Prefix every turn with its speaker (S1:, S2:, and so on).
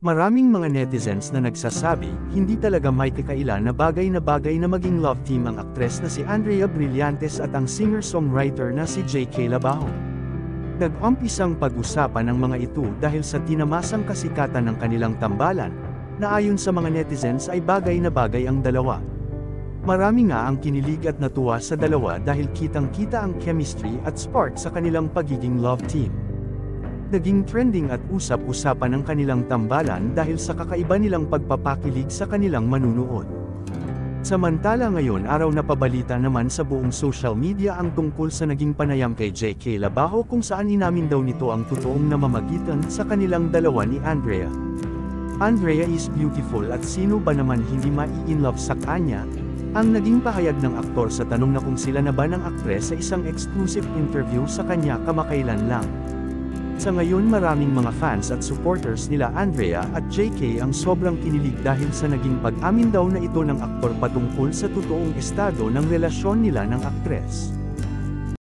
S1: Maraming mga netizens na nagsasabi, hindi talaga may kakailan na bagay na maging love team ang aktres na si Andrea Brillantes at ang singer-songwriter na si JK Labajo. Nag-umpisang pag-usapan ang mga ito dahil sa tinamasang kasikatan ng kanilang tambalan, na ayon sa mga netizens ay bagay na bagay ang dalawa. Marami nga ang kinilig at natuwa sa dalawa dahil kitang-kita ang chemistry at spark sa kanilang pagiging love team. Naging trending at usap-usapan ang kanilang tambalan dahil sa kakaiba nilang pagpapakilig sa kanilang manunood. Samantala ngayon araw na pabalita naman sa buong social media ang tungkol sa naging panayam kay JK Labajo kung saan inamin daw nito ang totoong namamagitan sa kanilang dalawa ni Andrea. Andrea is beautiful at sino ba naman hindi mai-inlove sa kanya? Ang naging pahayag ng aktor sa tanong na kung sila na ba ng aktres sa isang exclusive interview sa kanya kamakailan lang. Sa ngayon maraming mga fans at supporters nila Andrea at JK ang sobrang kinilig dahil sa naging pag-amin daw na ito ng aktor patungkol sa totoong estado ng relasyon nila ng aktres.